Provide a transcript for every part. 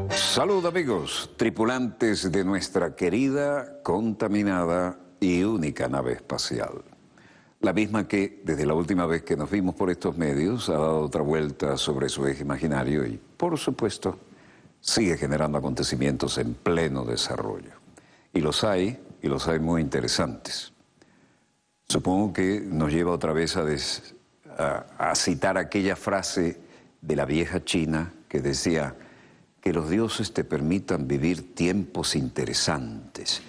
Salud amigos, tripulantes de nuestra querida, contaminada y única nave espacial. La misma que, desde la última vez que nos vimos por estos medios, ha dado otra vuelta sobre su eje imaginario y, por supuesto, sigue generando acontecimientos en pleno desarrollo. Y los hay muy interesantes. Supongo que nos lleva otra vez a citar aquella frase de la vieja China que decía: que los dioses te permitan vivir tiempos interesantes.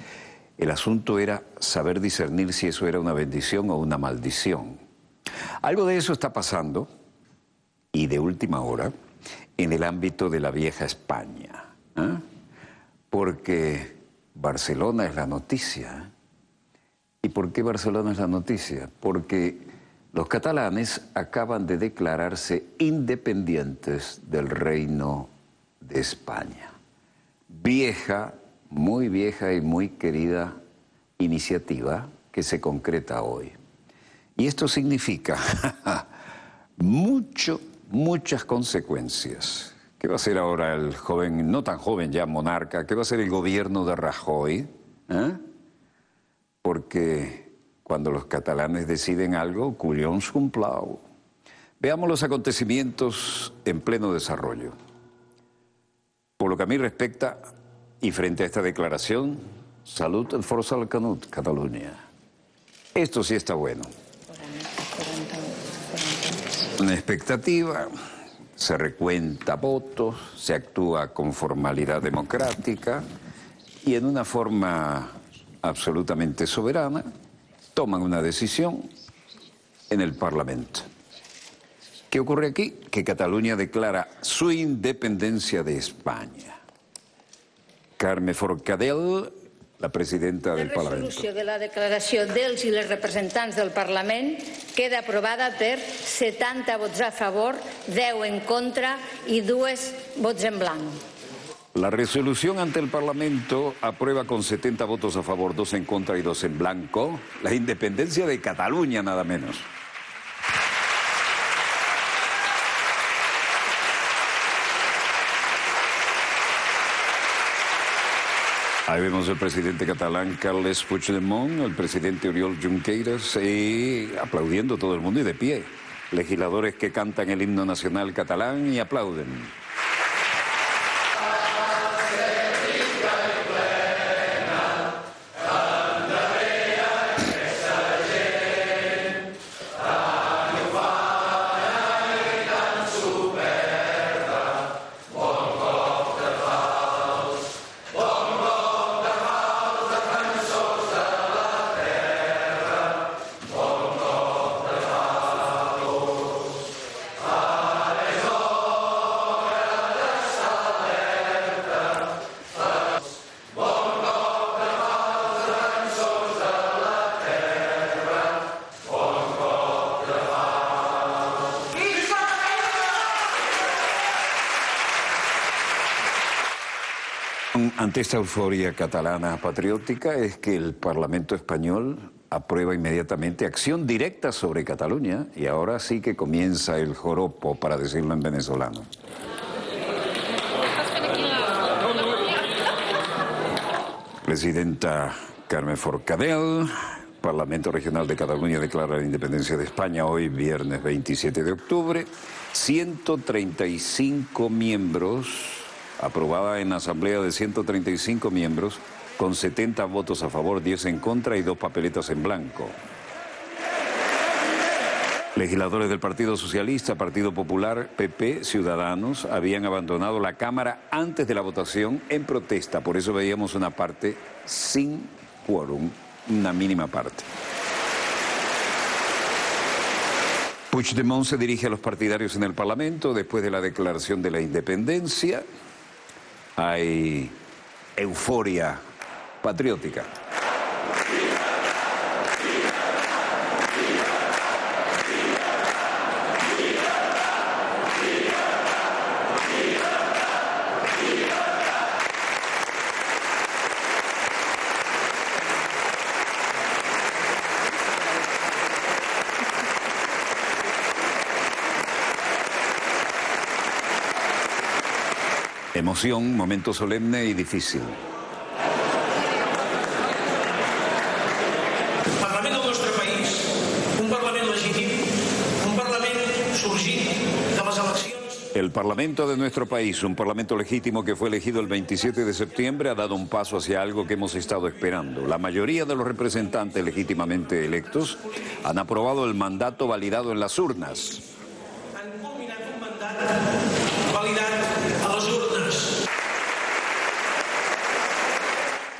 El asunto era saber discernir si eso era una bendición o una maldición. Algo de eso está pasando, y de última hora, en el ámbito de la vieja España. Porque Barcelona es la noticia. ¿Y por qué Barcelona es la noticia? Porque los catalanes acaban de declararse independientes del Reino de España. Vieja, muy vieja y muy querida iniciativa que se concreta hoy. Y esto significa muchas consecuencias. ¿Qué va a hacer ahora el joven, no tan joven ya, monarca? ¿Qué va a hacer el gobierno de Rajoy? Porque cuando los catalanes deciden algo, collons complau. Veamos los acontecimientos en pleno desarrollo. Por lo que a mí respecta, y frente a esta declaración, salut el força al Canut, Cataluña. Esto sí está bueno. Una expectativa, se recuenta votos, se actúa con formalidad democrática y en una forma absolutamente soberana toman una decisión en el Parlamento. ¿Qué ocurre aquí? Que Cataluña declara su independencia de España. Carme Forcadell, la presidenta del Parlament. La resolució de la declaració dels i les representants del Parlament queda aprovada per 70 vots a favor, 10 en contra y 2 vots en blanco. La resolución ante el Parlamento aprueba con 70 votos a favor, 2 en contra y 2 en blanco la independencia de Cataluña, nada menos. Ahí vemos al presidente catalán Carles Puigdemont, el presidente Oriol Junqueras, aplaudiendo todo el mundo y de pie. Legisladores que cantan el himno nacional catalán y aplauden. Ante esta euforia catalana patriótica es que el Parlamento español aprueba inmediatamente acción directa sobre Cataluña y ahora sí que comienza el joropo, para decirlo en venezolano. Presidenta Carme Forcadell, Parlamento Regional de Cataluña declara la independencia de España hoy, viernes 27 de octubre. 135 miembros... aprobada en asamblea de 135 miembros, con 70 votos a favor, 10 en contra y 2 papeletas en blanco. Legisladores del Partido Socialista, Partido Popular, PP, Ciudadanos, habían abandonado la Cámara antes de la votación en protesta. Por eso veíamos una parte sin quórum, una mínima parte. Puigdemont se dirige a los partidarios en el Parlamento después de la declaración de la independencia. Hay euforia patriótica. Emoción, momento solemne y difícil. El Parlament del nostre país, un Parlament legítim, un Parlament sorgit de les eleccions. El Parlamento de nuestro país, un Parlamento legítimo que fue elegido el 27 de septiembre, ha dado un paso hacia algo que hemos estado esperando. La mayoría de los representantes legítimamente electos han aprobado el mandato validado en las urnas. Han culminat un mandat validat a les urnes.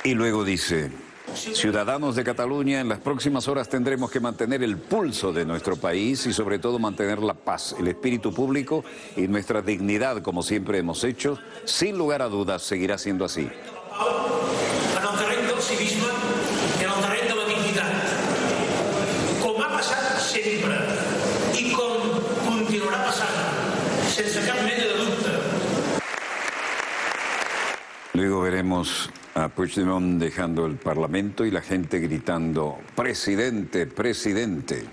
Y luego dice: ciudadanos de Cataluña, en las próximas horas tendremos que mantener el pulso de nuestro país y sobre todo mantener la paz, el espíritu público y nuestra dignidad, como siempre hemos hecho. Sin lugar a dudas, seguirá siendo así. En el terreny del civisme i en el terreny de la dignitat. Com ha passat sempre i com continuarà passant, sense cap mena de dubte. Luego veremos a Puigdemont dejando el Parlamento y la gente gritando: presidente, presidente.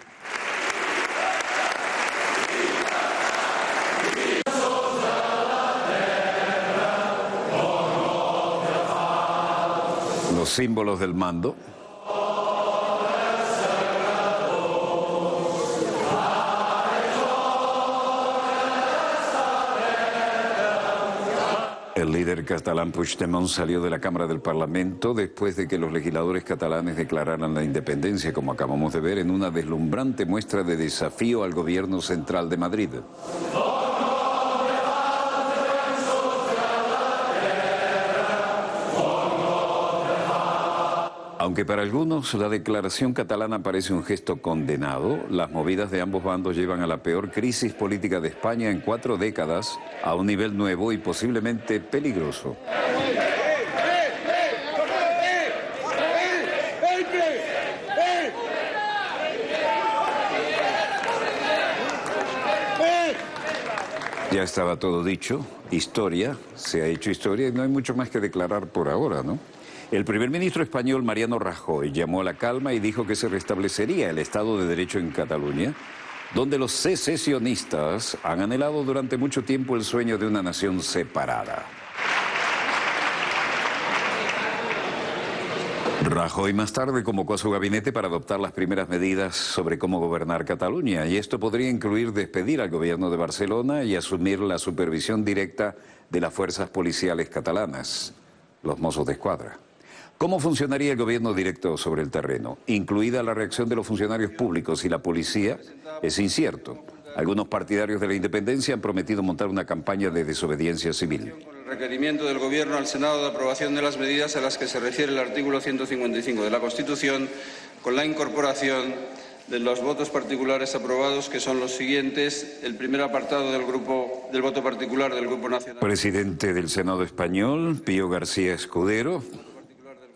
Los símbolos del mando. El líder catalán Puigdemont salió de la Cámara del Parlamento después de que los legisladores catalanes declararan la independencia, como acabamos de ver, en una deslumbrante muestra de desafío al gobierno central de Madrid. Aunque para algunos la declaración catalana parece un gesto condenado, las movidas de ambos bandos llevan a la peor crisis política de España en 4 décadas, a un nivel nuevo y posiblemente peligroso. Ya estaba todo dicho, historia, se ha hecho historia y no hay mucho más que declarar por ahora, ¿no? El primer ministro español Mariano Rajoy llamó a la calma y dijo que se restablecería el Estado de Derecho en Cataluña, donde los secesionistas han anhelado durante mucho tiempo el sueño de una nación separada. Rajoy más tarde convocó a su gabinete para adoptar las primeras medidas sobre cómo gobernar Cataluña, y esto podría incluir despedir al gobierno de Barcelona y asumir la supervisión directa de las fuerzas policiales catalanas, los Mossos d'Esquadra. ¿Cómo funcionaría el gobierno directo sobre el terreno? Incluida la reacción de los funcionarios públicos y la policía, es incierto. Algunos partidarios de la independencia han prometido montar una campaña de desobediencia civil. Con el requerimiento del Gobierno al Senado de aprobación de las medidas a las que se refiere el artículo 155 de la Constitución, con la incorporación de los votos particulares aprobados, que son los siguientes. El primer apartado del voto particular del Grupo Nacional. Presidente del Senado español, Pío García Escudero,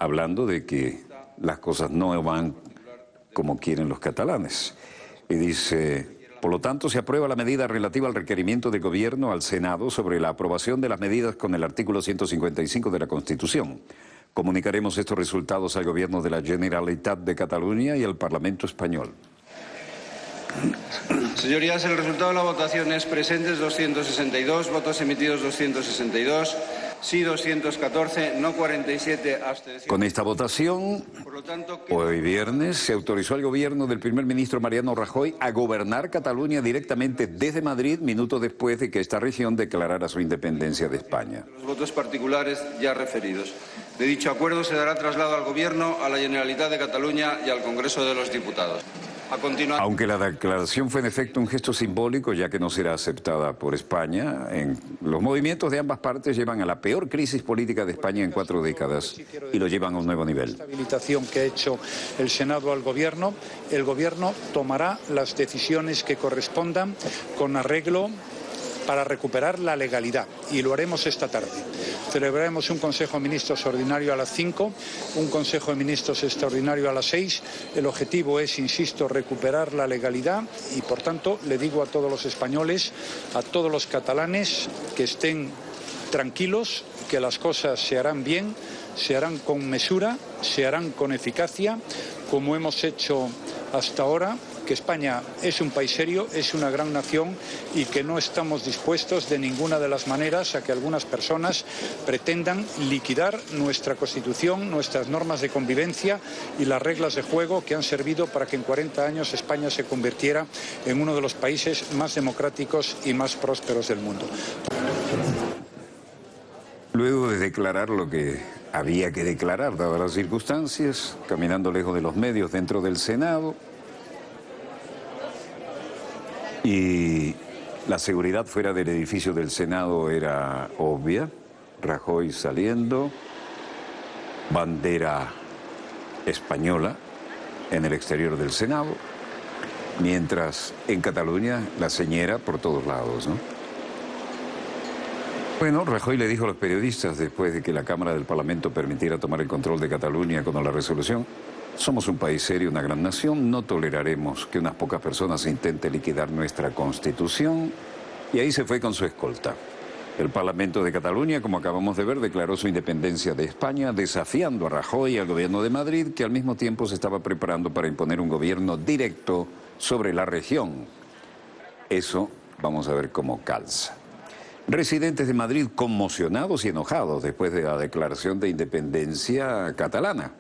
hablando de que las cosas no van como quieren los catalanes. Y dice: por lo tanto, se aprueba la medida relativa al requerimiento del Gobierno al Senado sobre la aprobación de las medidas con el artículo 155 de la Constitución. Comunicaremos estos resultados al Gobierno de la Generalitat de Cataluña y al Parlamento español. Señorías, el resultado de la votación es: presentes 262, votos emitidos 262, sí 214, no 47, abstenciones. Con esta votación, Por lo tanto, hoy viernes, se autorizó al gobierno del primer ministro Mariano Rajoy a gobernar Cataluña directamente desde Madrid, minutos después de que esta región declarara su independencia de España. los votos particulares ya referidos. De dicho acuerdo se dará traslado al Gobierno, a la Generalitat de Cataluña y al Congreso de los Diputados. A continuación. Aunque la declaración fue en efecto un gesto simbólico, ya que no será aceptada por España, los movimientos de ambas partes llevan a la peor crisis política de España en 4 décadas y lo llevan a un nuevo nivel. La habilitación que ha hecho el Senado al Gobierno, el Gobierno tomará las decisiones que correspondan con arreglo para recuperar la legalidad, y lo haremos esta tarde. Celebraremos un Consejo de Ministros ordinario a las 5, un Consejo de Ministros extraordinario a las 6. El objetivo es, insisto, recuperar la legalidad y, por tanto, le digo a todos los españoles, a todos los catalanes, que estén tranquilos, que las cosas se harán bien, se harán con mesura, se harán con eficacia, como hemos hecho hasta ahora que España es un país serio, es una gran nación y que no estamos dispuestos de ninguna de las maneras a que algunas personas pretendan liquidar nuestra Constitución, nuestras normas de convivencia y las reglas de juego que han servido para que en 40 años España se convirtiera en uno de los países más democráticos y más prósperos del mundo. Luego de declarar lo que había que declarar, dadas las circunstancias, caminando lejos de los medios dentro del Senado, y la seguridad fuera del edificio del Senado era obvia, Rajoy saliendo, bandera española en el exterior del Senado, mientras en Cataluña la señera por todos lados, ¿no? Bueno, Rajoy le dijo a los periodistas, después de que la Cámara del Parlamento permitiera tomar el control de Cataluña con la resolución: somos un país serio, una gran nación, no toleraremos que unas pocas personas intenten liquidar nuestra Constitución. Y ahí se fue con su escolta. El Parlamento de Cataluña, como acabamos de ver, declaró su independencia de España, desafiando a Rajoy y al gobierno de Madrid, que al mismo tiempo se estaba preparando para imponer un gobierno directo sobre la región. Eso vamos a ver cómo calza. Residentes de Madrid conmocionados y enojados después de la declaración de independencia catalana.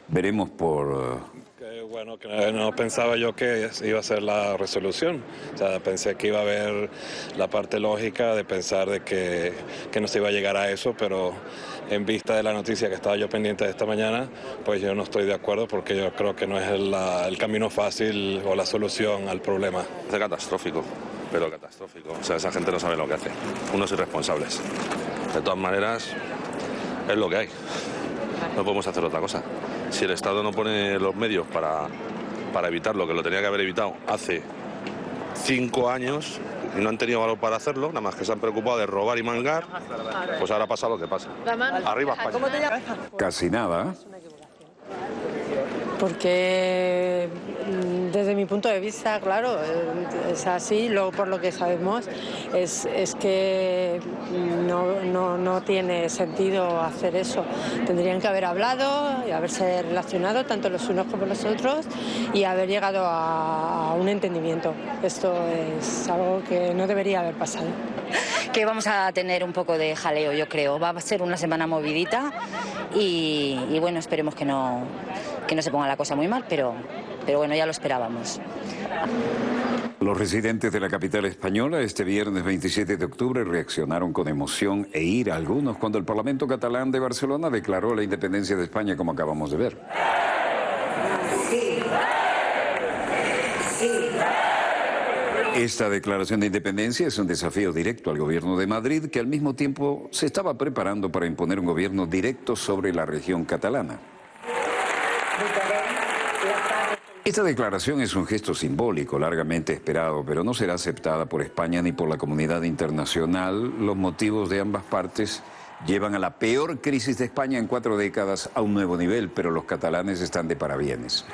Veremos por... Bueno, que no pensaba yo que iba a ser la resolución. O sea, pensé que iba a haber la parte lógica de pensar de que no se iba a llegar a eso, pero en vista de la noticia que estaba yo pendiente de esta mañana, pues yo no estoy de acuerdo, porque yo creo que no es el camino fácil o la solución al problema. Es catastrófico, pero catastrófico. O sea, esa gente no sabe lo que hace. Unos irresponsables. De todas maneras, es lo que hay. No podemos hacer otra cosa. Si el Estado no pone los medios para evitar lo que lo tenía que haber evitado hace 5 años y no han tenido valor para hacerlo, nada más que se han preocupado de robar y mangar, pues ahora pasa lo que pasa. Arriba España. Casi nada. Porque desde mi punto de vista, claro, es así. Luego, por lo que sabemos, es que no tiene sentido hacer eso. Tendrían que haber hablado y haberse relacionado tanto los unos como los otros y haber llegado a un entendimiento. Esto es algo que no debería haber pasado. Que vamos a tener un poco de jaleo, yo creo. Va a ser una semana movidita y bueno, esperemos que no se ponga la cosa muy mal, pero bueno, ya lo esperábamos. Los residentes de la capital española este viernes 27 de octubre reaccionaron con emoción e ira algunos cuando el Parlamento catalán de Barcelona declaró la independencia de España, como acabamos de ver. Esta declaración de independencia es un desafío directo al gobierno de Madrid, que al mismo tiempo se estaba preparando para imponer un gobierno directo sobre la región catalana. Esta declaración es un gesto simbólico largamente esperado, pero no será aceptada por España ni por la comunidad internacional. Los motivos de ambas partes llevan a la peor crisis de España en 4 décadas a un nuevo nivel, pero los catalanes están de parabienes.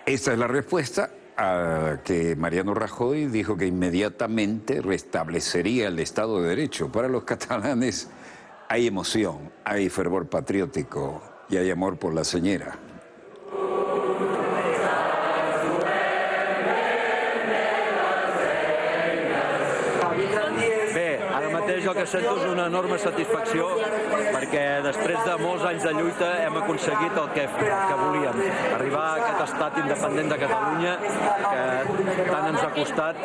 Esta es la respuesta a que Mariano Rajoy dijo que inmediatamente restablecería el Estado de Derecho. Para los catalanes hay emoción, hay fervor patriótico y hay amor por la señera. Bé, ara mateix el que sento és una enorme satisfacció perquè després de molts anys de lluita hem aconseguit el que volíem, arribar a aquest estat independent de Catalunya que tant ens ha costat.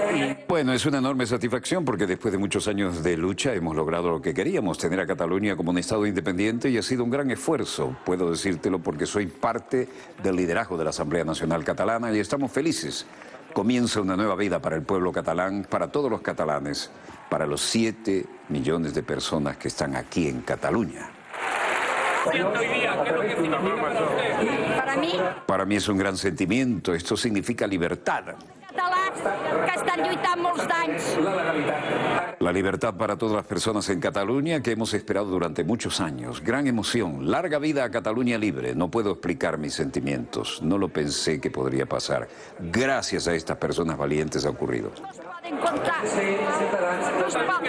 Bueno, es una enorme satisfacción porque después de muchos años de lucha hemos logrado lo que queríamos, tener a Cataluña como un Estado independiente, y ha sido un gran esfuerzo. Puedo decírtelo porque soy parte del liderazgo de la Asamblea Nacional Catalana y estamos felices. Comienza una nueva vida para el pueblo catalán, para todos los catalanes, para los 7 millones de personas que están aquí en Cataluña. Para mí es un gran sentimiento. Esto significa libertad. La libertad para todas las personas en Cataluña que hemos esperado durante muchos años. Gran emoción. Larga vida a Cataluña libre. No puedo explicar mis sentimientos. No lo pensé que podría pasar. Gracias a estas personas valientes ha ocurrido. Encontrar no es pot.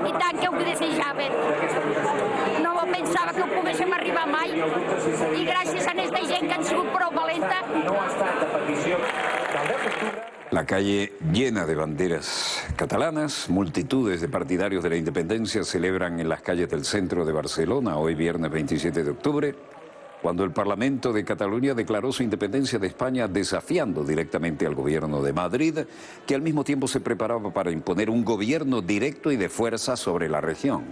I tant que ho desitjava. No me pensava que ho poguéssim arribar mai. I gràcies a aquesta gent que han sigut prou valenta. La calle llena de banderas catalanas, multitudes de partidarios de la independencia celebran en las calles del centro de Barcelona, hoy viernes 27 de octubre, cuando el Parlamento de Cataluña declaró su independencia de España desafiando directamente al gobierno de Madrid, que al mismo tiempo se preparaba para imponer un gobierno directo y de fuerza sobre la región.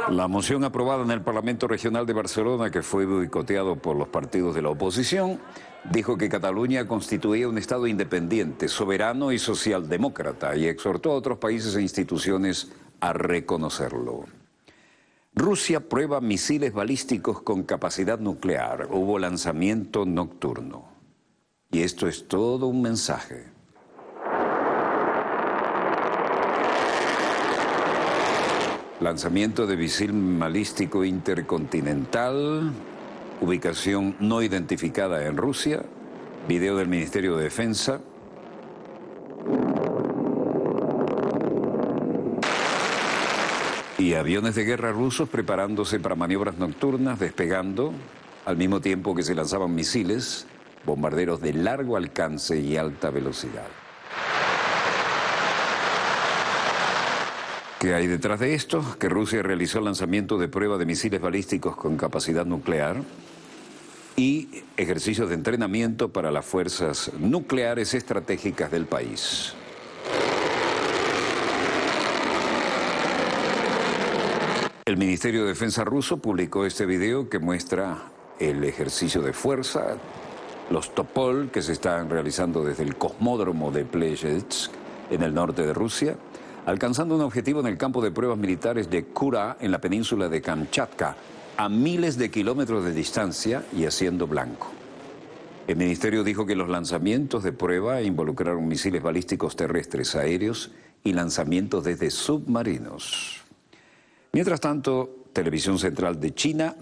La moción aprobada en el Parlamento Regional de Barcelona, que fue boicoteado por los partidos de la oposición, dijo que Cataluña constituía un Estado independiente, soberano y socialdemócrata, y exhortó a otros países e instituciones a reconocerlo. Rusia prueba misiles balísticos con capacidad nuclear. Hubo lanzamiento nocturno. Y esto es todo un mensaje. Lanzamiento de misil balístico intercontinental, ubicación no identificada en Rusia, video del Ministerio de Defensa. Y aviones de guerra rusos preparándose para maniobras nocturnas, despegando, al mismo tiempo que se lanzaban misiles, bombarderos de largo alcance y alta velocidad. ¿Qué hay detrás de esto? Que Rusia realizó el lanzamiento de prueba de misiles balísticos con capacidad nuclear y ejercicios de entrenamiento para las fuerzas nucleares estratégicas del país. El Ministerio de Defensa ruso publicó este video que muestra el ejercicio de fuerza, los Topol que se están realizando desde el cosmódromo de Plezhensk en el norte de Rusia, alcanzando un objetivo en el campo de pruebas militares de Kura en la península de Kamchatka, a miles de kilómetros de distancia y haciendo blanco. El ministerio dijo que los lanzamientos de prueba involucraron misiles balísticos terrestres, aéreos y lanzamientos desde submarinos. Mientras tanto, Televisión Central de China,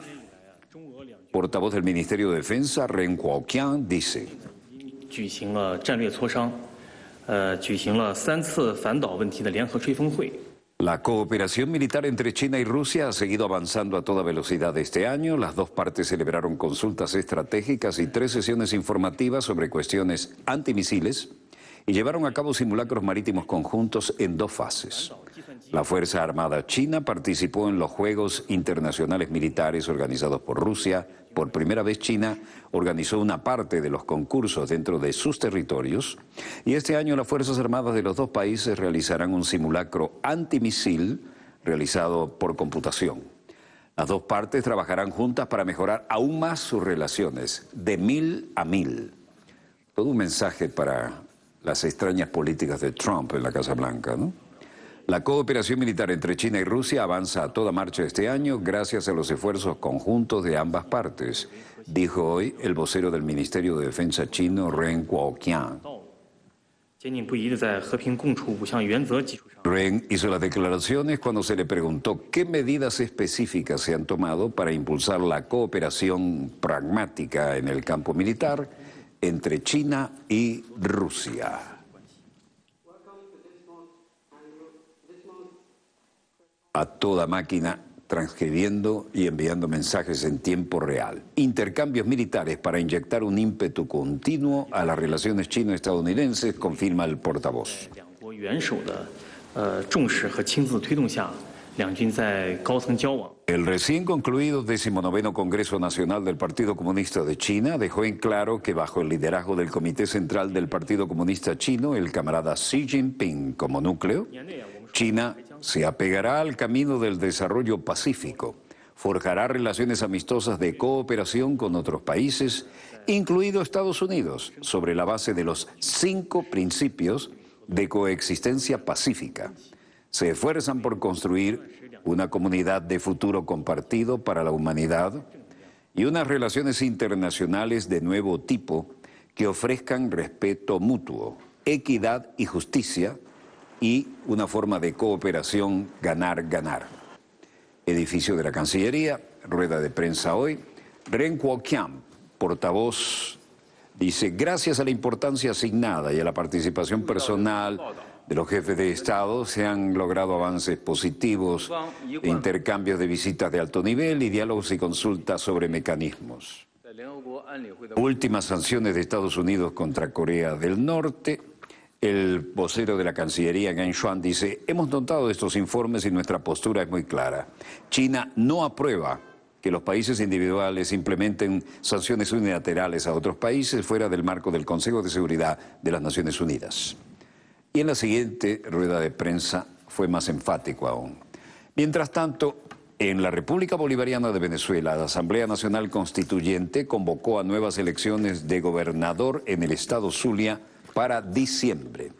portavoz del Ministerio de Defensa, Ren Guoqiang, dice: la cooperación militar entre China y Rusia ha seguido avanzando a toda velocidad este año. Las dos partes celebraron consultas estratégicas y 3 sesiones informativas sobre cuestiones antimisiles y llevaron a cabo simulacros marítimos conjuntos en 2 fases. La Fuerza Armada China participó en los Juegos Internacionales Militares organizados por Rusia. Por primera vez China organizó una parte de los concursos dentro de sus territorios y este año las Fuerzas Armadas de los 2 países realizarán un simulacro antimisil realizado por computación. Las 2 partes trabajarán juntas para mejorar aún más sus relaciones, de 1000 a 1000. Todo un mensaje para las extrañas políticas de Trump en la Casa Blanca, ¿no? La cooperación militar entre China y Rusia avanza a toda marcha este año gracias a los esfuerzos conjuntos de ambas partes, dijo hoy el vocero del Ministerio de Defensa chino, Ren Guoqiang. Ren hizo las declaraciones cuando se le preguntó qué medidas específicas se han tomado para impulsar la cooperación pragmática en el campo militar entre China y Rusia. A toda máquina, transcribiendo y enviando mensajes en tiempo real. Intercambios militares para inyectar un ímpetu continuo a las relaciones chino-estadounidenses, confirma el portavoz. El recién concluido 19º Congreso Nacional del Partido Comunista de China dejó en claro que bajo el liderazgo del Comité Central del Partido Comunista Chino, el camarada Xi Jinping como núcleo, China se apegará al camino del desarrollo pacífico, forjará relaciones amistosas de cooperación con otros países, incluido Estados Unidos, sobre la base de los 5 principios de coexistencia pacífica. Se esfuerzan por construir una comunidad de futuro compartido para la humanidad y unas relaciones internacionales de nuevo tipo que ofrezcan respeto mutuo, equidad y justicia y una forma de cooperación ganar-ganar. Edificio de la Cancillería, rueda de prensa hoy. Ren Kuo-kiam, portavoz, dice: gracias a la importancia asignada y a la participación personal de los jefes de Estado se han logrado avances positivos de intercambios de visitas de alto nivel y diálogos y consultas sobre mecanismos. Últimas sanciones de Estados Unidos contra Corea del Norte. El vocero de la Cancillería, Geng Shuang, dice: hemos notado estos informes y nuestra postura es muy clara. China no aprueba que los países individuales implementen sanciones unilaterales a otros países fuera del marco del Consejo de Seguridad de las Naciones Unidas. Y en la siguiente rueda de prensa fue más enfático aún. Mientras tanto, en la República Bolivariana de Venezuela, la Asamblea Nacional Constituyente convocó a nuevas elecciones de gobernador en el estado Zulia para diciembre.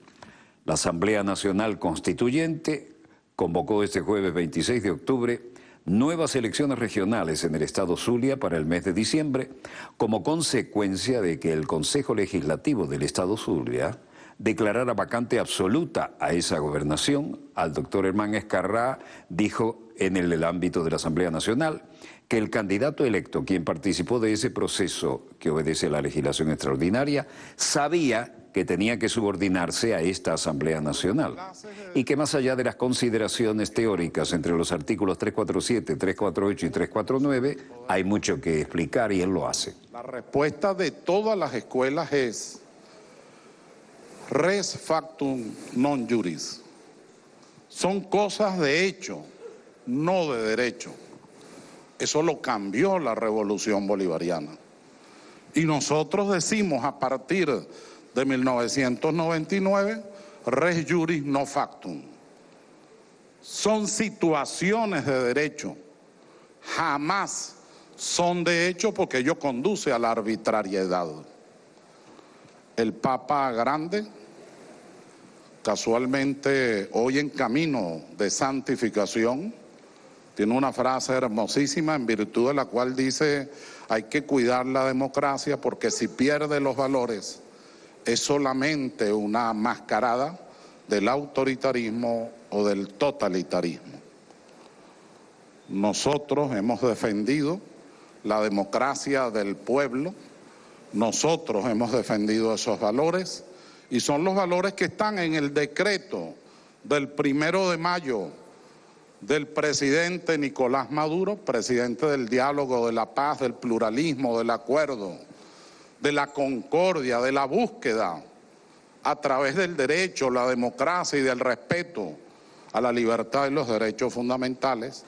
La Asamblea Nacional Constituyente convocó este jueves 26 de octubre nuevas elecciones regionales en el estado Zulia para el mes de diciembre, como consecuencia de que el Consejo Legislativo del estado Zulia declarara vacante absoluta a esa gobernación. Al doctor Herman Escarrá dijo en el ámbito de la Asamblea Nacional que el candidato electo, quien participó de ese proceso que obedece a la legislación extraordinaria, sabía que tenía que subordinarse a esta Asamblea Nacional y que más allá de las consideraciones teóricas entre los artículos 347, 348 y 349, hay mucho que explicar y él lo hace. La respuesta de todas las escuelas es res factum non juris. Son cosas de hecho, no de derecho. Eso lo cambió la Revolución Bolivariana. Y nosotros decimos a partir de 1999, res juris no factum. Son situaciones de derecho, jamás son de hecho porque ello conduce a la arbitrariedad. El Papa Grande, casualmente hoy en camino de santificación, tiene una frase hermosísima en virtud de la cual dice: hay que cuidar la democracia porque si pierde los valores es solamente una mascarada del autoritarismo o del totalitarismo. Nosotros hemos defendido la democracia del pueblo, nosotros hemos defendido esos valores y son los valores que están en el decreto del 1 de mayo del presidente Nicolás Maduro, presidente del diálogo, de la paz, del pluralismo, del acuerdo, de la concordia, de la búsqueda a través del derecho, la democracia y del respeto a la libertad y los derechos fundamentales,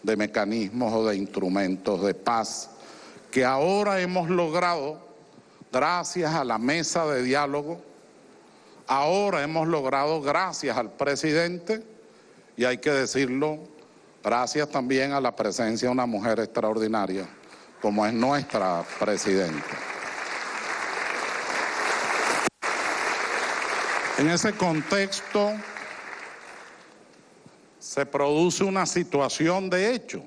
de mecanismos o de instrumentos de paz que ahora hemos logrado gracias a la mesa de diálogo, ahora hemos logrado gracias al presidente y hay que decirlo, gracias también a la presencia de una mujer extraordinaria como es nuestra presidenta. En ese contexto se produce una situación de hecho.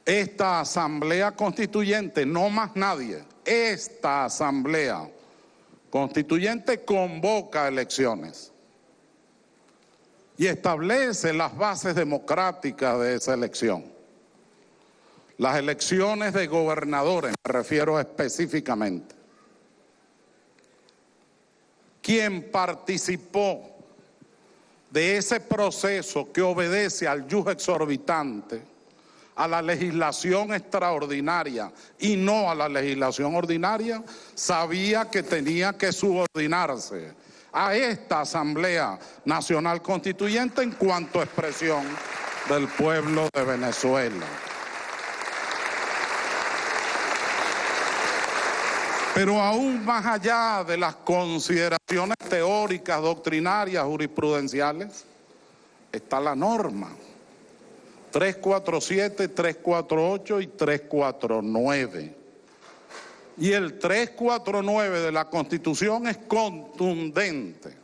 Esta Asamblea Constituyente, no más nadie, esta Asamblea Constituyente convoca elecciones y establece las bases democráticas de esa elección. Las elecciones de gobernadores, me refiero específicamente. Quien participó de ese proceso que obedece al ius exorbitante, a la legislación extraordinaria y no a la legislación ordinaria, sabía que tenía que subordinarse a esta Asamblea Nacional Constituyente en cuanto a expresión del pueblo de Venezuela. Pero aún más allá de las consideraciones teóricas, doctrinarias, jurisprudenciales, está la norma. 347, 348 y 349. Y el 349 de la Constitución es contundente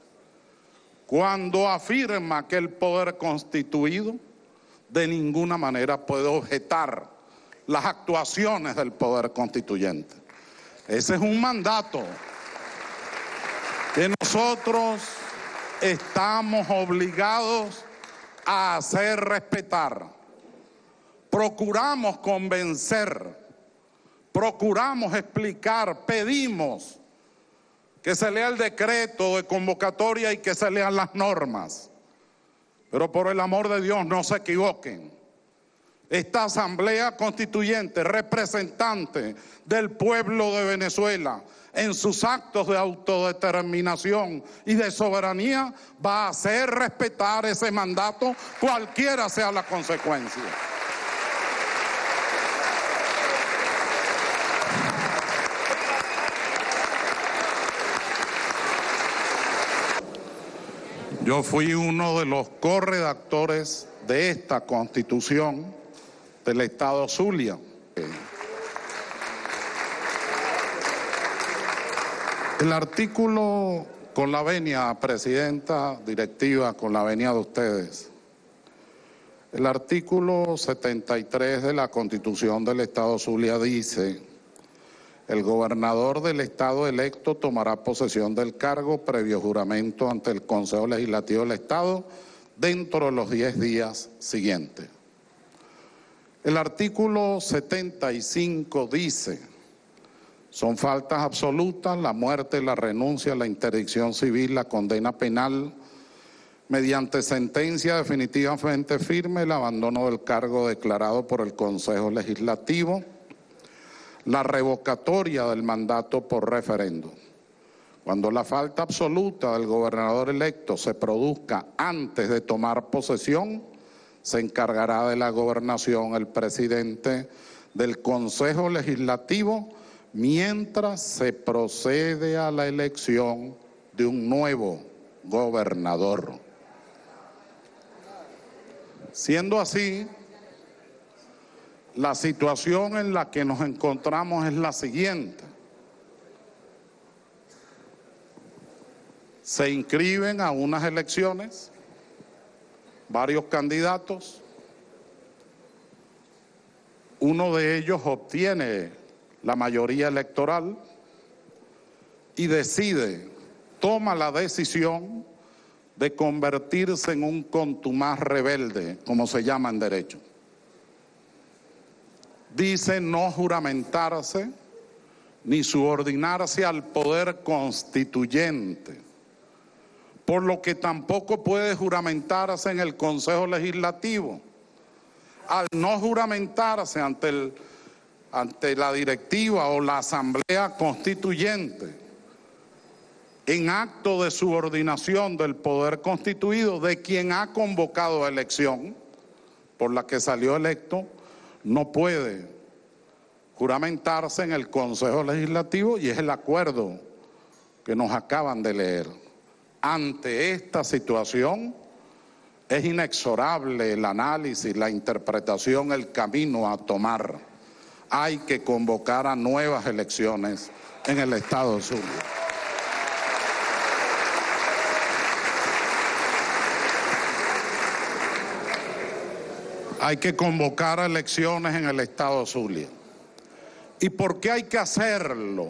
cuando afirma que el poder constituido de ninguna manera puede objetar las actuaciones del poder constituyente. Ese es un mandato. que nosotros estamos obligados a hacer respetar. Procuramos convencer, procuramos explicar, pedimos que se lea el decreto de convocatoria y que se lean las normas. Pero por el amor de Dios, no se equivoquen. Esta Asamblea Constituyente, representante del pueblo de Venezuela, en sus actos de autodeterminación y de soberanía, va a hacer respetar ese mandato, cualquiera sea la consecuencia. Yo fui uno de los corredactores de esta Constitución del Estado Zulia. El artículo, con la venia, Presidenta, directiva, con la venia de ustedes, el artículo 73 de la Constitución del Estado Zulia dice: el gobernador del Estado electo tomará posesión del cargo previo juramento ante el Consejo Legislativo del Estado dentro de los 10 días siguientes. El artículo 75 dice: son faltas absolutas la muerte, la renuncia, la interdicción civil, la condena penal, mediante sentencia definitivamente firme, el abandono del cargo declarado por el Consejo Legislativo, la revocatoria del mandato por referendo. Cuando la falta absoluta del gobernador electo se produzca antes de tomar posesión, se encargará de la gobernación el presidente del Consejo Legislativo mientras se procede a la elección de un nuevo gobernador. Siendo así, la situación en la que nos encontramos es la siguiente. Se inscriben a unas elecciones varios candidatos, uno de ellos obtiene la mayoría electoral y toma la decisión de convertirse en un contumaz rebelde, como se llama en derecho. Dice no juramentarse ni subordinarse al poder constituyente, por lo que tampoco puede juramentarse en el Consejo Legislativo. Al no juramentarse ante la directiva o la Asamblea Constituyente, en acto de subordinación del poder constituido de quien ha convocado elección por la que salió electo, no puede juramentarse en el Consejo Legislativo, y es el acuerdo que nos acaban de leer. Ante esta situación es inexorable el análisis, la interpretación, el camino a tomar. Hay que convocar a nuevas elecciones en el Estado Zulia. Hay que convocar a elecciones en el Estado Zulia. ¿Y por qué hay que hacerlo?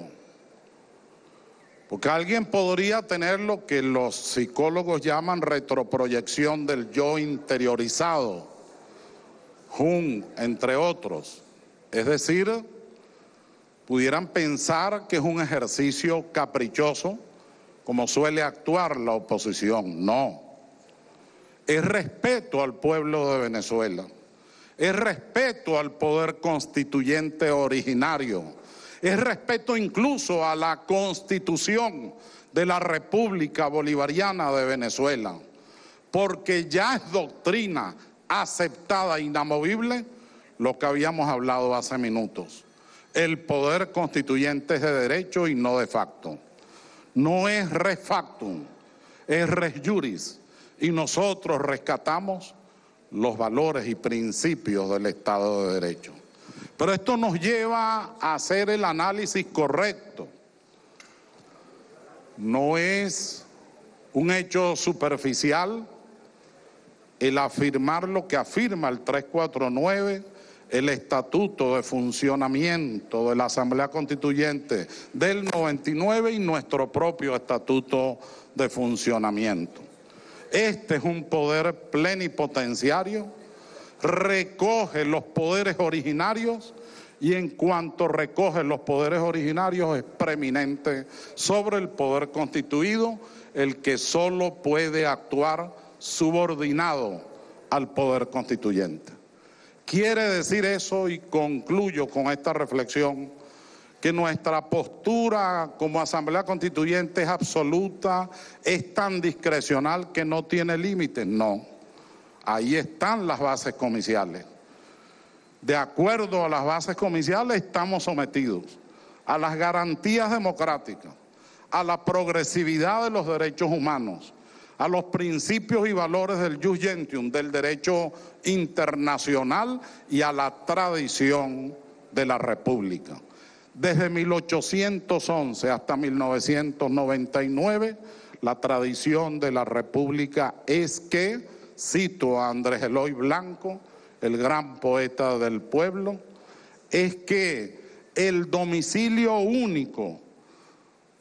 Porque alguien podría tener lo que los psicólogos llaman retroproyección del yo interiorizado, Jung, entre otros. Es decir, pudieran pensar que es un ejercicio caprichoso, como suele actuar la oposición. No. Es respeto al pueblo de Venezuela. Es respeto al poder constituyente originario. Es respeto incluso a la Constitución de la República Bolivariana de Venezuela. Porque ya es doctrina aceptada, inamovible, lo que habíamos hablado hace minutos. El poder constituyente es de derecho y no de facto. No es res factum, es res juris. Y nosotros rescatamos los valores y principios del Estado de Derecho. Pero esto nos lleva a hacer el análisis correcto. No es un hecho superficial el afirmar lo que afirma el 349, el Estatuto de Funcionamiento de la Asamblea Constituyente del 99 y nuestro propio Estatuto de Funcionamiento. Este es un poder plenipotenciario, recoge los poderes originarios y en cuanto recoge los poderes originarios es preeminente sobre el poder constituido, el que solo puede actuar subordinado al poder constituyente. Quiere decir eso, y concluyo con esta reflexión, que nuestra postura como Asamblea Constituyente es absoluta, es tan discrecional que no tiene límites. No, ahí están las bases comiciales. De acuerdo a las bases comiciales estamos sometidos a las garantías democráticas, a la progresividad de los derechos humanos, a los principios y valores del jus gentium, del derecho internacional y a la tradición de la República. Desde 1811 hasta 1999, la tradición de la República es que, cito a Andrés Eloy Blanco, el gran poeta del pueblo, es que el domicilio único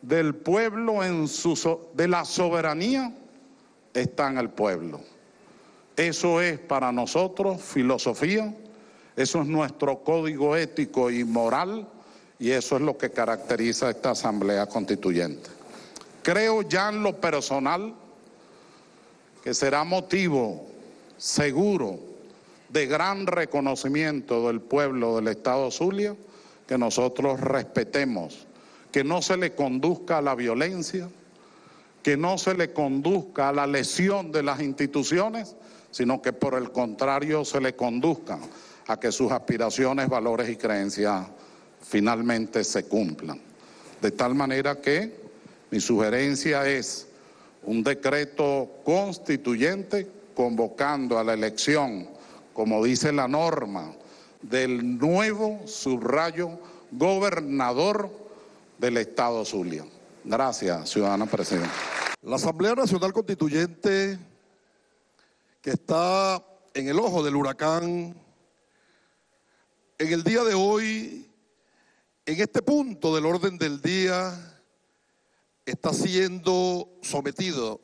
del pueblo de la soberanía está en el pueblo. Eso es para nosotros filosofía, eso es nuestro código ético y moral, y eso es lo que caracteriza a esta Asamblea Constituyente. Creo ya en lo personal que será motivo seguro de gran reconocimiento del pueblo del Estado Zulia, que nosotros respetemos, que no se le conduzca a la violencia, que no se le conduzca a la lesión de las instituciones, sino que por el contrario se le conduzca a que sus aspiraciones, valores y creencias finalmente se cumplan. De tal manera que mi sugerencia es un decreto constituyente convocando a la elección, como dice la norma, del nuevo, subrayo, gobernador del Estado Zulia. Gracias, ciudadana presidenta. La Asamblea Nacional Constituyente, que está en el ojo del huracán, en el día de hoy, en este punto del orden del día, está siendo sometido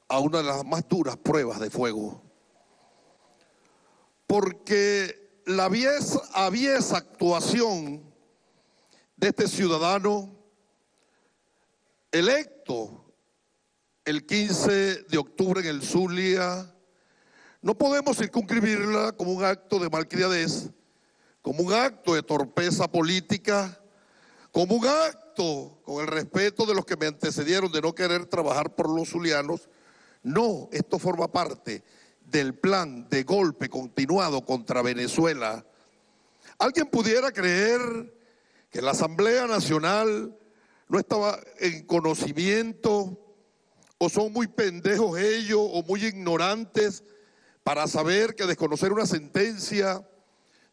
a una de las más duras pruebas de fuego. Porque la aviesa actuación de este ciudadano electo el 15 de octubre en el Zulia, no podemos circunscribirla como un acto de malcriadez, como un acto de torpeza política, como un acto con el respeto de los que me antecedieron de no querer trabajar por los zulianos. No, esto forma parte del plan de golpe continuado contra Venezuela. ¿Alguien pudiera creer que la Asamblea Nacional no estaba en conocimiento, o son muy pendejos ellos, o muy ignorantes para saber que desconocer una sentencia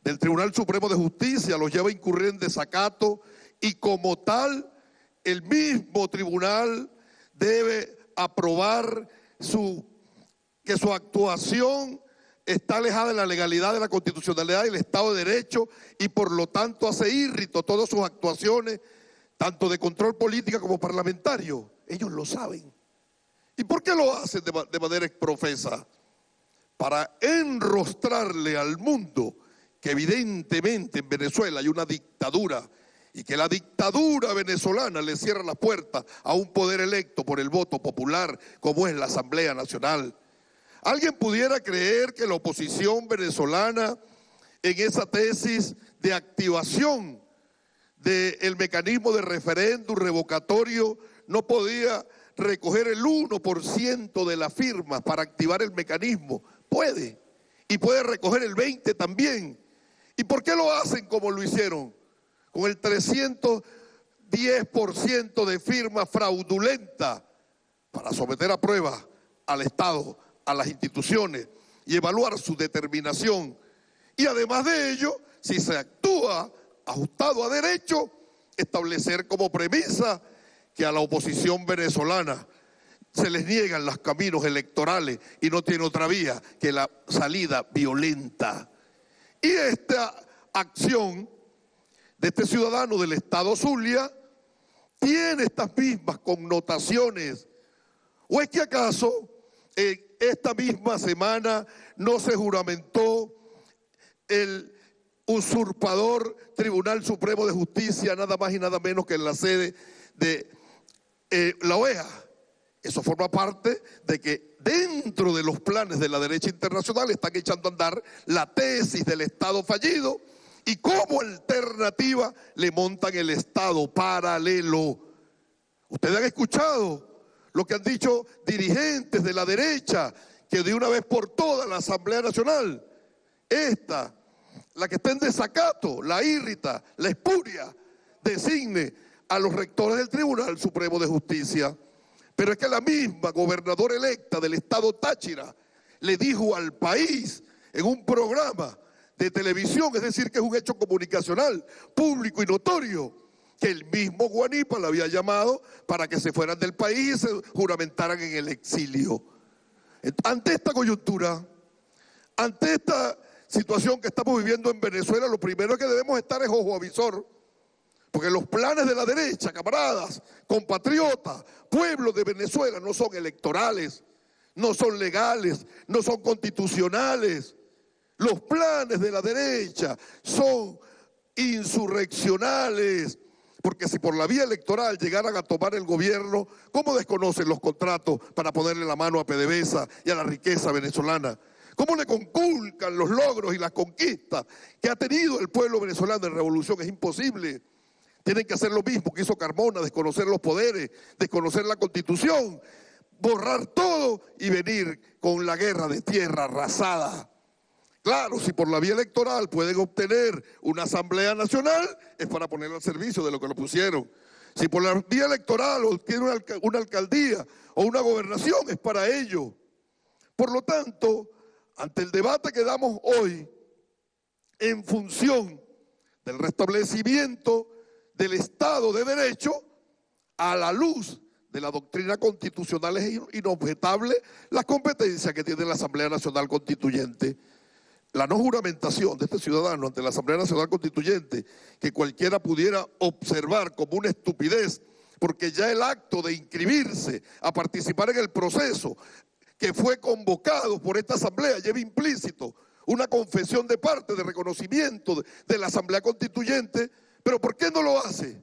del Tribunal Supremo de Justicia los lleva a incurrir en desacato, y como tal el mismo tribunal debe aprobar que su actuación está alejada de la legalidad, de la constitucionalidad y del Estado de Derecho, y por lo tanto hace írrito todas sus actuaciones, tanto de control política como parlamentario? Ellos lo saben. ¿Y por qué lo hacen de manera exprofesa? Para enrostrarle al mundo que evidentemente en Venezuela hay una dictadura, y que la dictadura venezolana le cierra la puerta a un poder electo por el voto popular como es la Asamblea Nacional. ¿Alguien pudiera creer que la oposición venezolana, en esa tesis de activación del mecanismo de referéndum revocatorio, no podía recoger el 1% de las firmas para activar el mecanismo? Puede, y puede recoger el 20% también. ¿Y por qué lo hacen como lo hicieron? Con el 310% de firma fraudulenta, para someter a prueba al Estado, a las instituciones, y evaluar su determinación. Y además de ello, si se actúa ajustado a derecho, establecer como premisa que a la oposición venezolana se les niegan los caminos electorales y no tiene otra vía que la salida violenta. Y esta acción de este ciudadano del estado Zulia tiene estas mismas connotaciones? ¿O es que acaso esta misma semana no se juramentó el usurpador Tribunal Supremo de Justicia, nada más y nada menos que en la sede de la OEA? Eso forma parte de que dentro de los planes de la derecha internacional están echando a andar la tesis del Estado fallido y como alternativa le montan el Estado paralelo. Ustedes han escuchado lo que han dicho dirigentes de la derecha, que de una vez por todas la Asamblea Nacional, esta, la que está en desacato, la irrita, la espuria, designe a los rectores del Tribunal Supremo de Justicia. Pero es que la misma gobernadora electa del estado Táchira le dijo al país en un programa de televisión, es decir, que es un hecho comunicacional, público y notorio, que el mismo Guanipa la había llamado para que se fueran del país y se juramentaran en el exilio. Ante esta coyuntura, ante esta situación que estamos viviendo en Venezuela, lo primero que debemos estar es ojo avisor, porque los planes de la derecha, camaradas, compatriotas, pueblo de Venezuela, no son electorales, no son legales, no son constitucionales. Los planes de la derecha son insurreccionales, porque si por la vía electoral llegaran a tomar el gobierno, ¿cómo desconocen los contratos para ponerle la mano a PDVSA y a la riqueza venezolana? ¿Cómo le conculcan los logros y las conquistas que ha tenido el pueblo venezolano en revolución? Es imposible. Tienen que hacer lo mismo que hizo Carmona, desconocer los poderes, desconocer la Constitución, borrar todo y venir con la guerra de tierra arrasada. Claro, si por la vía electoral pueden obtener una Asamblea Nacional, es para ponerlo al servicio de lo que lo pusieron. Si por la vía electoral obtienen una alcaldía o una gobernación, es para ello. Por lo tanto, ante el debate que damos hoy, en función del restablecimiento del Estado de Derecho, a la luz de la doctrina constitucional es inobjetable la competencia que tiene la Asamblea Nacional Constituyente. La no juramentación de este ciudadano ante la Asamblea Nacional Constituyente, que cualquiera pudiera observar como una estupidez, porque ya el acto de inscribirse a participar en el proceso que fue convocado por esta Asamblea lleva implícito una confesión de parte de reconocimiento de la Asamblea Constituyente. ¿Pero por qué no lo hace?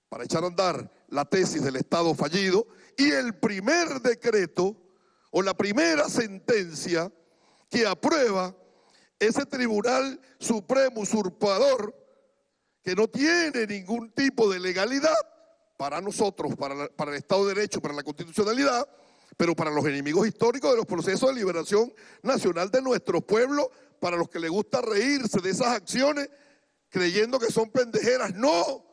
Para echar a andar la tesis del Estado fallido y el primer decreto o la primera sentencia que aprueba ese Tribunal Supremo usurpador que no tiene ningún tipo de legalidad para nosotros, para el Estado de Derecho, para la constitucionalidad, pero para los enemigos históricos de los procesos de liberación nacional de nuestro pueblo, para los que les gusta reírse de esas acciones, creyendo que son pendejeras. No,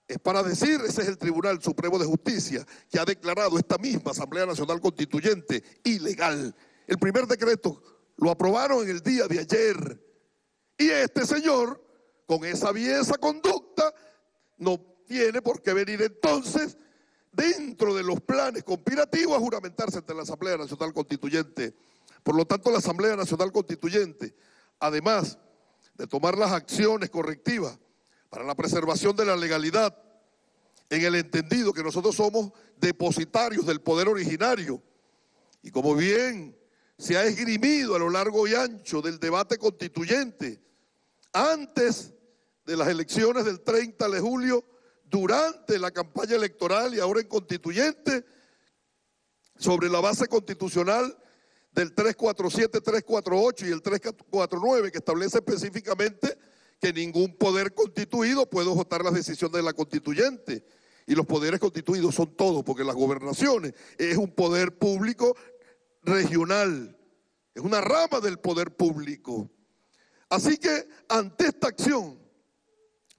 es para decir, ese es el Tribunal Supremo de Justicia que ha declarado esta misma Asamblea Nacional Constituyente ilegal. El primer decreto lo aprobaron en el día de ayer y este señor, con esa aviesa conducta, no tiene por qué venir entonces dentro de los planes conspirativos a juramentarse ante la Asamblea Nacional Constituyente. Por lo tanto, la Asamblea Nacional Constituyente, además de tomar las acciones correctivas para la preservación de la legalidad, en el entendido que nosotros somos depositarios del poder originario, y como bien se ha esgrimido a lo largo y ancho del debate constituyente, antes de las elecciones del 30 de julio, durante la campaña electoral y ahora en constituyente, sobre la base constitucional del 347, 348 y el 349, que establece específicamente que ningún poder constituido puede objetar las decisiones de la constituyente. Y los poderes constituidos son todos, porque las gobernaciones es un poder público regional, es una rama del poder público. Así que ante esta acción,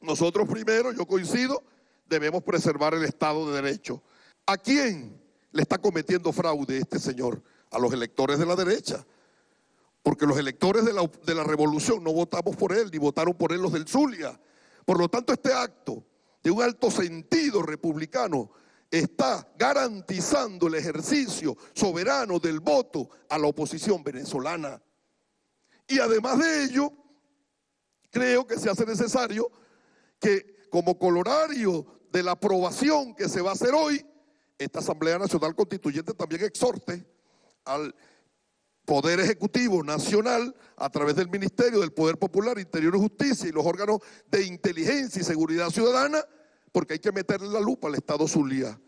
nosotros primero, yo coincido, debemos preservar el Estado de Derecho. ¿A quién le está cometiendo fraude este señor? A los electores de la derecha, porque los electores de la revolución no votamos por él, ni votaron por él los del Zulia. Por lo tanto, este acto de un alto sentido republicano está garantizando el ejercicio soberano del voto a la oposición venezolana. Y además de ello, creo que se hace necesario que, como corolario de la aprobación que se va a hacer hoy, esta Asamblea Nacional Constituyente también exhorte al Poder Ejecutivo Nacional, a través del Ministerio del Poder Popular, Interior y Justicia y los órganos de inteligencia y seguridad ciudadana, porque hay que meterle la lupa al Estado Zulia.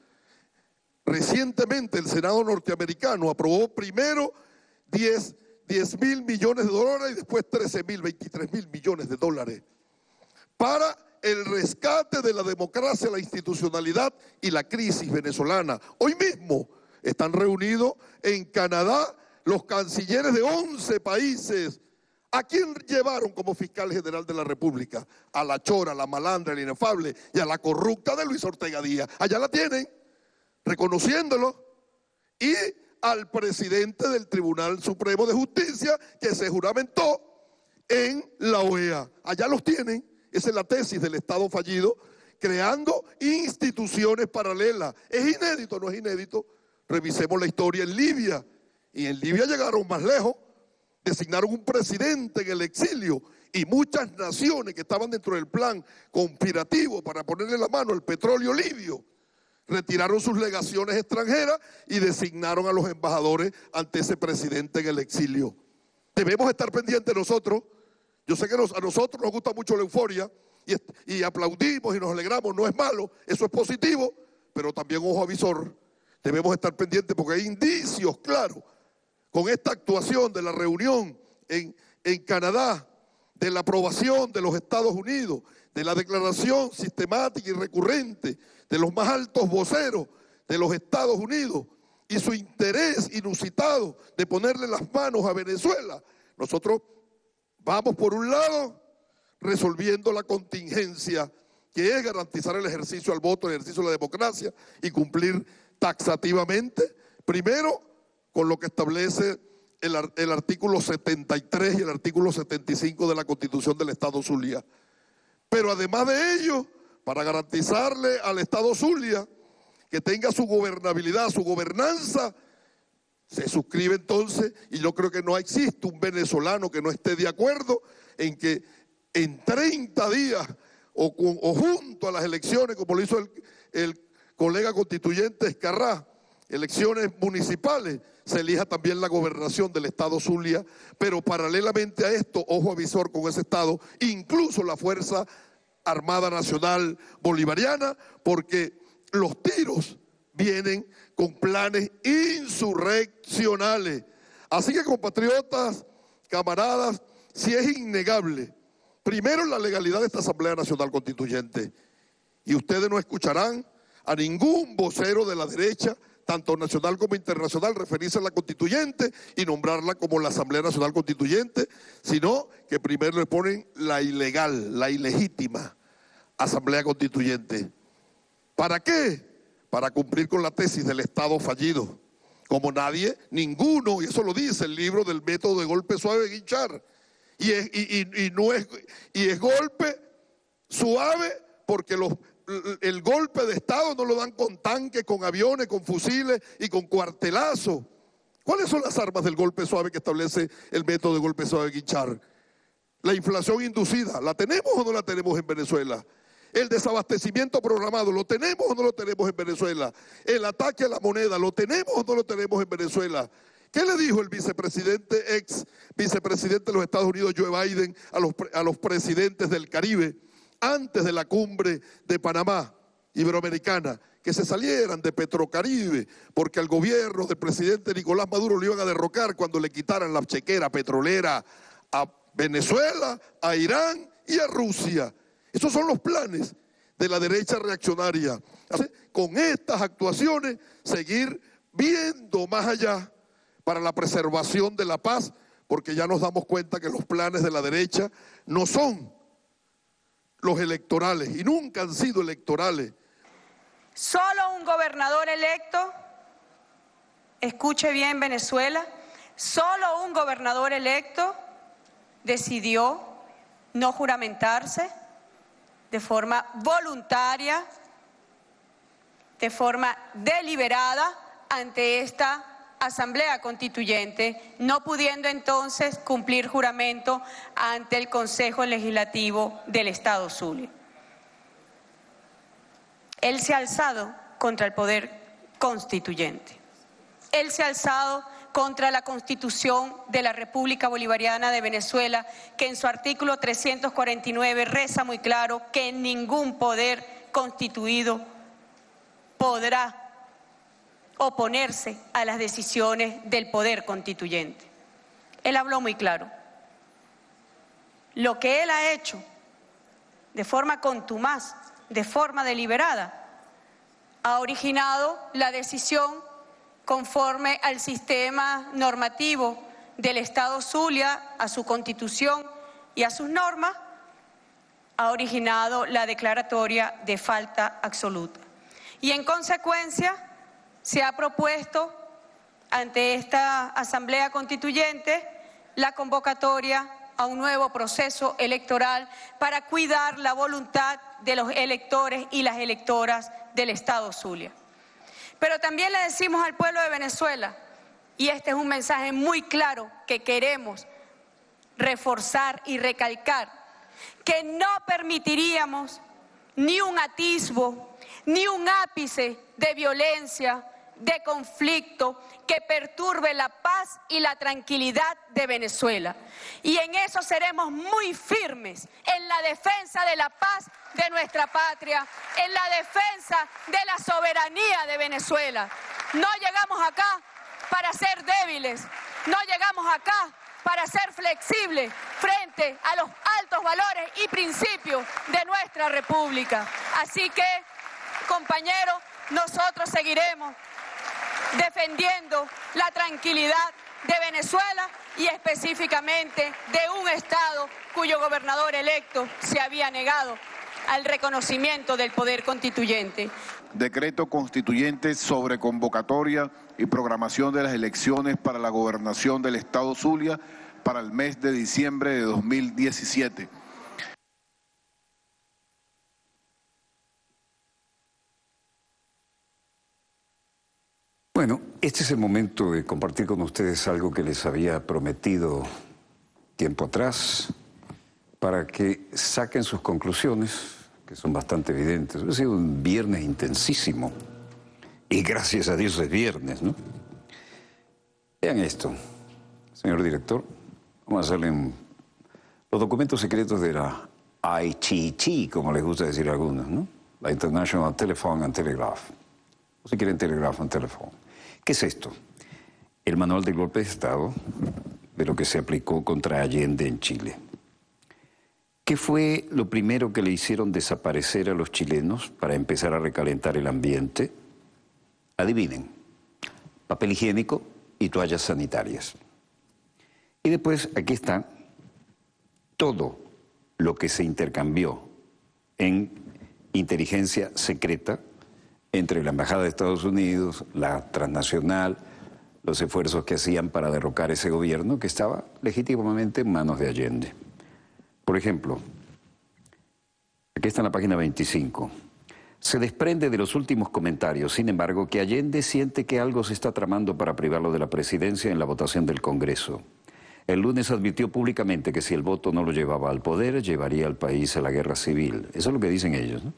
Recientemente el Senado norteamericano aprobó primero 10.000 millones de dólares y después 23.000 millones de dólares para el rescate de la democracia, la institucionalidad y la crisis venezolana. Hoy mismo están reunidos en Canadá los cancilleres de 11 países. ¿A quién llevaron como fiscal general de la República? A la chora, a la malandra, a la inefable y a la corrupta de Luis Ortega Díaz. Allá la tienen, reconociéndolo. Y al presidente del Tribunal Supremo de Justicia, que se juramentó en la OEA. Allá los tienen. Esa es la tesis del Estado fallido, creando instituciones paralelas. ¿Es inédito o no es inédito? Revisemos la historia en Libia. Y en Libia llegaron más lejos, designaron un presidente en el exilio y muchas naciones que estaban dentro del plan conspirativo para ponerle la mano al petróleo libio, retiraron sus legaciones extranjeras y designaron a los embajadores ante ese presidente en el exilio. Debemos estar pendientes nosotros. Yo sé que a nosotros nos gusta mucho la euforia y aplaudimos y nos alegramos, no es malo, eso es positivo, pero también ojo avisor, debemos estar pendientes porque hay indicios claros con esta actuación de la reunión en Canadá, de la aprobación de los Estados Unidos, de la declaración sistemática y recurrente de los más altos voceros de los Estados Unidos y su interés inusitado de ponerle las manos a Venezuela. Nosotros vamos por un lado resolviendo la contingencia que es garantizar el ejercicio al voto, el ejercicio de la democracia y cumplir taxativamente, primero con lo que establece el artículo 73 y el artículo 75 de la Constitución del Estado Zulia. Pero además de ello, para garantizarle al Estado Zulia que tenga su gobernabilidad, su gobernanza, se suscribe entonces, y yo creo que no existe un venezolano que no esté de acuerdo en que en 30 días o junto a las elecciones, como lo hizo el colega constituyente Escarrá, elecciones municipales, se elija también la gobernación del Estado Zulia, pero paralelamente a esto, ojo avisor con ese Estado, incluso la Fuerza Armada Nacional Bolivariana, porque los tiros vienen con planes insurreccionales. Así que, compatriotas, camaradas, si es innegable, primero la legalidad de esta Asamblea Nacional Constituyente, y ustedes no escucharán a ningún vocero de la derecha, tanto nacional como internacional, referirse a la constituyente y nombrarla como la Asamblea Nacional Constituyente, sino que primero le ponen la ilegal, la ilegítima Asamblea Constituyente. ¿Para qué? Para cumplir con la tesis del Estado fallido. Como nadie, ninguno, y eso lo dice el libro del método de golpe suave de Guichard, y es golpe suave porque el golpe de Estado no lo dan con tanques, con aviones, con fusiles y con cuartelazos. ¿Cuáles son las armas del golpe suave que establece el método de golpe suave de Guichard? La inflación inducida, ¿la tenemos o no la tenemos en Venezuela? El desabastecimiento programado, ¿lo tenemos o no lo tenemos en Venezuela? El ataque a la moneda, ¿lo tenemos o no lo tenemos en Venezuela? ¿Qué le dijo el vicepresidente, ex vicepresidente de los Estados Unidos, Joe Biden, a los presidentes del Caribe, antes de la cumbre de Panamá Iberoamericana, que se salieran de Petrocaribe, porque al gobierno del presidente Nicolás Maduro lo iban a derrocar cuando le quitaran la chequera petrolera a Venezuela, a Irán y a Rusia? Esos son los planes de la derecha reaccionaria. Así, con estas actuaciones, seguir viendo más allá para la preservación de la paz, porque ya nos damos cuenta que los planes de la derecha no son los electorales y nunca han sido electorales. Solo un gobernador electo, escuche bien Venezuela, solo un gobernador electo decidió no juramentarse de forma voluntaria, de forma deliberada ante esta Asamblea Constituyente, no pudiendo entonces cumplir juramento ante el Consejo Legislativo del Estado Zulia. Él se ha alzado contra el poder constituyente. Él se ha alzado contra la Constitución de la República Bolivariana de Venezuela, que en su artículo 349 reza muy claro que ningún poder constituido podrá oponerse a las decisiones del poder constituyente. Él habló muy claro. Lo que él ha hecho de forma contumaz, de forma deliberada, ha originado la decisión conforme al sistema normativo del Estado Zulia, a su Constitución y a sus normas, ha originado la declaratoria de falta absoluta. Y en consecuencia, se ha propuesto ante esta Asamblea Constituyente la convocatoria a un nuevo proceso electoral para cuidar la voluntad de los electores y las electoras del Estado Zulia. Pero también le decimos al pueblo de Venezuela, y este es un mensaje muy claro que queremos reforzar y recalcar, que no permitiríamos ni un atisbo, ni un ápice de violencia, de conflicto que perturbe la paz y la tranquilidad de Venezuela. Y en eso seremos muy firmes, en la defensa de la paz de nuestra patria, en la defensa de la soberanía de Venezuela. No llegamos acá para ser débiles, no llegamos acá para ser flexibles frente a los altos valores y principios de nuestra República. Así que, compañeros, nosotros seguiremos defendiendo la tranquilidad de Venezuela y específicamente de un Estado cuyo gobernador electo se había negado al reconocimiento del poder constituyente. Decreto constituyente sobre convocatoria y programación de las elecciones para la gobernación del Estado Zulia para el mes de diciembre de 2017. Bueno, este es el momento de compartir con ustedes algo que les había prometido tiempo atrás para que saquen sus conclusiones, que son bastante evidentes. Ha sido un viernes intensísimo y gracias a Dios es viernes, ¿no? Vean esto, señor director, vamos a hacerle los documentos secretos de la ITT, como les gusta decir a algunos, ¿no? La International Telephone and Telegraph, o si quieren Telegraph and Telephone. ¿Qué es esto? El manual del golpe de Estado de lo que se aplicó contra Allende en Chile. ¿Qué fue lo primero que le hicieron desaparecer a los chilenos para empezar a recalentar el ambiente? Adivinen, papel higiénico y toallas sanitarias. Y después aquí está todo lo que se intercambió en inteligencia secreta entre la Embajada de Estados Unidos, la transnacional, los esfuerzos que hacían para derrocar ese gobierno que estaba legítimamente en manos de Allende. Por ejemplo, aquí está en la página 25. Se desprende de los últimos comentarios, sin embargo, que Allende siente que algo se está tramando para privarlo de la presidencia en la votación del Congreso. El lunes advirtió públicamente que si el voto no lo llevaba al poder, llevaría al país a la guerra civil. Eso es lo que dicen ellos, ¿no?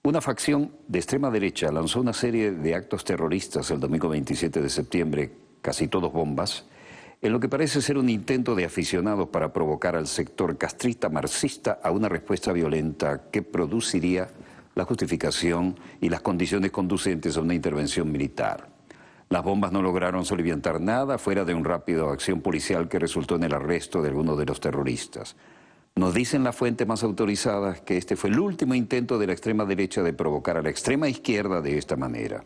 Una facción de extrema derecha lanzó una serie de actos terroristas el domingo 27 de septiembre, casi todos bombas, en lo que parece ser un intento de aficionados para provocar al sector castrista marxista a una respuesta violenta que produciría la justificación y las condiciones conducentes a una intervención militar. Las bombas no lograron soliviantar nada fuera de una rápida acción policial que resultó en el arresto de algunos de los terroristas. Nos dicen las fuentes más autorizadas que este fue el último intento de la extrema derecha de provocar a la extrema izquierda de esta manera.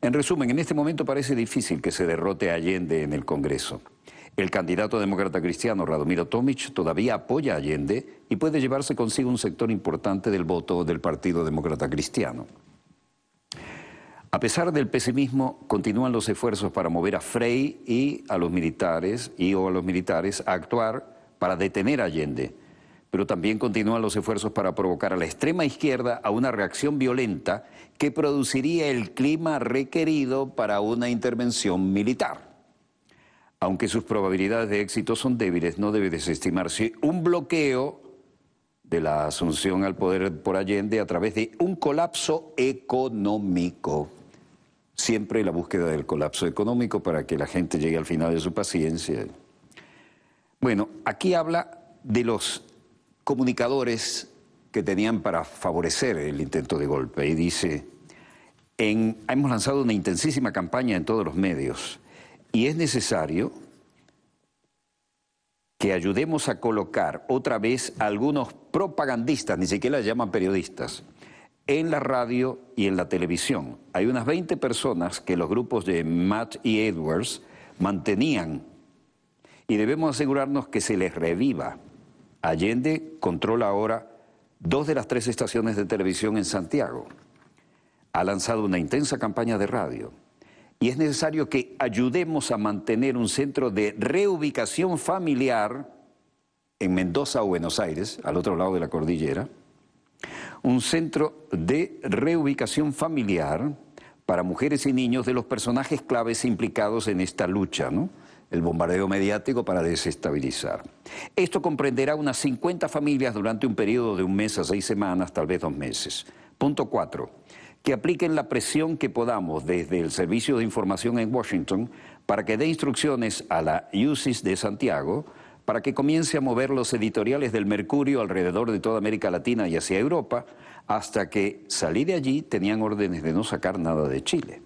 En resumen, en este momento parece difícil que se derrote a Allende en el Congreso. El candidato demócrata cristiano Radomiro Tomic todavía apoya a Allende y puede llevarse consigo un sector importante del voto del Partido Demócrata Cristiano. A pesar del pesimismo, continúan los esfuerzos para mover a Frei y a los militares a actuar para detener a Allende. pero también continúan los esfuerzos para provocar a la extrema izquierda a una reacción violenta que produciría el clima requerido para una intervención militar. Aunque sus probabilidades de éxito son débiles, no debe desestimarse un bloqueo de la asunción al poder por Allende a través de un colapso económico. Siempre la búsqueda del colapso económico para que la gente llegue al final de su paciencia. Bueno, aquí habla de los comunicadores que tenían para favorecer el intento de golpe y dice, hemos lanzado una intensísima campaña en todos los medios y es necesario que ayudemos a colocar otra vez a algunos propagandistas, ni siquiera les llaman periodistas, en la radio y en la televisión. Hay unas 20 personas que los grupos de Matt y Edwards mantenían y debemos asegurarnos que se les reviva. Allende controla ahora 2 de las 3 estaciones de televisión en Santiago. Ha lanzado una intensa campaña de radio y es necesario que ayudemos a mantener un centro de reubicación familiar en Mendoza o Buenos Aires, al otro lado de la cordillera, un centro de reubicación familiar para mujeres y niños de los personajes claves implicados en esta lucha, ¿no? El bombardeo mediático para desestabilizar. Esto comprenderá unas 50 familias durante un periodo de 1 mes a 6 semanas, tal vez 2 meses. Punto 4. Que apliquen la presión que podamos desde el Servicio de Información en Washington para que dé instrucciones a la UCIS de Santiago para que comience a mover los editoriales del Mercurio alrededor de toda América Latina y hacia Europa, hasta que salí de allí tenían órdenes de no sacar nada de Chile.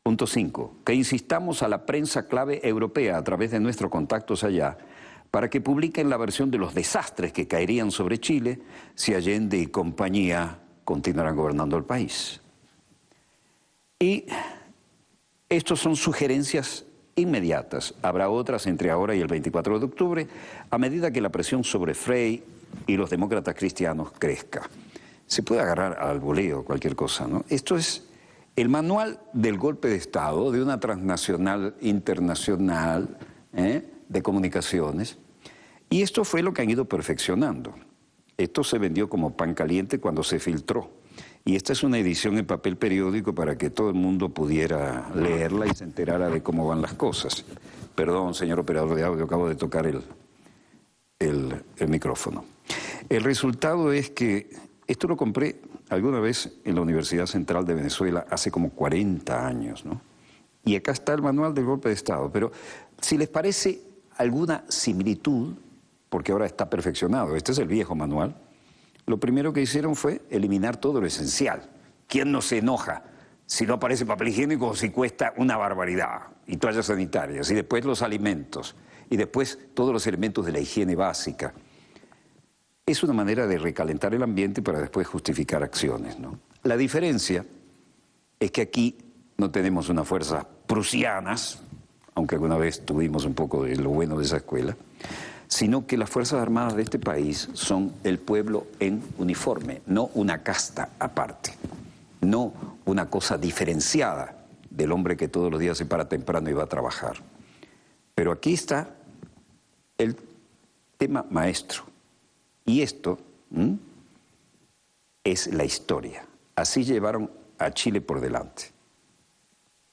Punto 5. Que insistamos a la prensa clave europea a través de nuestros contactos allá para que publiquen la versión de los desastres que caerían sobre Chile si Allende y compañía continuarán gobernando el país. Y estos son sugerencias inmediatas. Habrá otras entre ahora y el 24 de octubre, a medida que la presión sobre Frei y los demócratas cristianos crezca. Se puede agarrar al voleo cualquier cosa, ¿no? Esto es el manual del golpe de Estado de una transnacional internacional de comunicaciones. Y esto fue lo que han ido perfeccionando. Esto se vendió como pan caliente cuando se filtró. Y esta es una edición en papel periódico para que todo el mundo pudiera leerla y se enterara de cómo van las cosas. Perdón, señor operador de audio, acabo de tocar el micrófono. El resultado es que esto lo compré alguna vez en la Universidad Central de Venezuela hace como 40 años, ¿no? Y acá está el manual del golpe de Estado. Pero si les parece alguna similitud, porque ahora está perfeccionado, este es el viejo manual, lo primero que hicieron fue eliminar todo lo esencial. ¿Quién no se enoja si no aparece papel higiénico o si cuesta una barbaridad? Y toallas sanitarias, y después los alimentos, y después todos los elementos de la higiene básica. Es una manera de recalentar el ambiente para después justificar acciones, ¿no? La diferencia es que aquí no tenemos unas fuerzas prusianas, aunque alguna vez tuvimos un poco de lo bueno de esa escuela, sino que las Fuerzas Armadas de este país son el pueblo en uniforme, no una casta aparte, no una cosa diferenciada del hombre que todos los días se para temprano y va a trabajar. Pero aquí está el tema maestro. Y esto es la historia. Así llevaron a Chile por delante.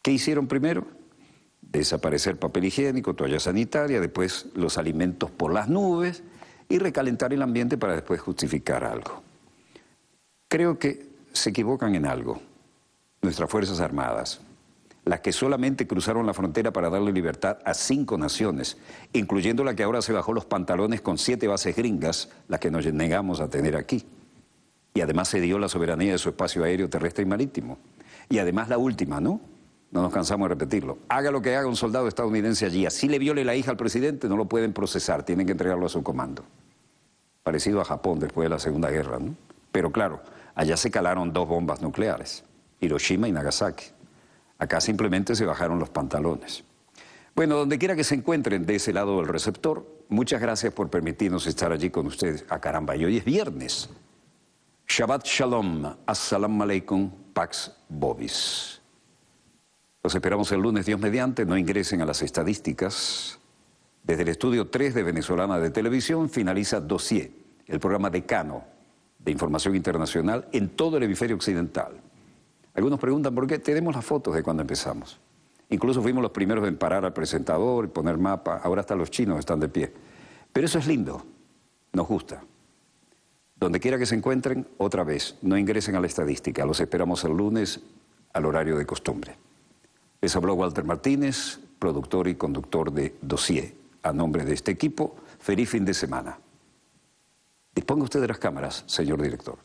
¿Qué hicieron primero? Desaparecer papel higiénico, toalla sanitaria, después los alimentos por las nubes y recalentar el ambiente para después justificar algo. Creo que se equivocan en algo, nuestras Fuerzas Armadas, las que solamente cruzaron la frontera para darle libertad a 5 naciones, incluyendo la que ahora se bajó los pantalones con 7 bases gringas, las que nos negamos a tener aquí. Y además se dio la soberanía de su espacio aéreo, terrestre y marítimo. Y además la última, ¿no? No nos cansamos de repetirlo. Haga lo que haga un soldado estadounidense allí, así le viole la hija al presidente, no lo pueden procesar, tienen que entregarlo a su comando. Parecido a Japón después de la Segunda Guerra, ¿no? Pero claro, allá se calaron 2 bombas nucleares, Hiroshima y Nagasaki. Acá simplemente se bajaron los pantalones. Bueno, donde quiera que se encuentren de ese lado del receptor, muchas gracias por permitirnos estar allí con ustedes. ¡Ah, caramba! Y hoy es viernes. Shabbat Shalom, Assalamu Alaikum, Pax Vobis. Los esperamos el lunes, Dios mediante, no ingresen a las estadísticas. Desde el estudio 3 de Venezolana de Televisión finaliza Dossier. el programa Decano de Información Internacional en todo el hemisferio occidental. Algunos preguntan por qué. Tenemos las fotos de cuando empezamos. Incluso fuimos los primeros en parar al presentador y poner mapa. Ahora hasta los chinos están de pie. Pero eso es lindo, nos gusta. Donde quiera que se encuentren, otra vez, no ingresen a la estadística. Los esperamos el lunes al horario de costumbre. Les habló Walter Martínez, productor y conductor de Dossier. A nombre de este equipo, feliz fin de semana. Disponga usted de las cámaras, señor director.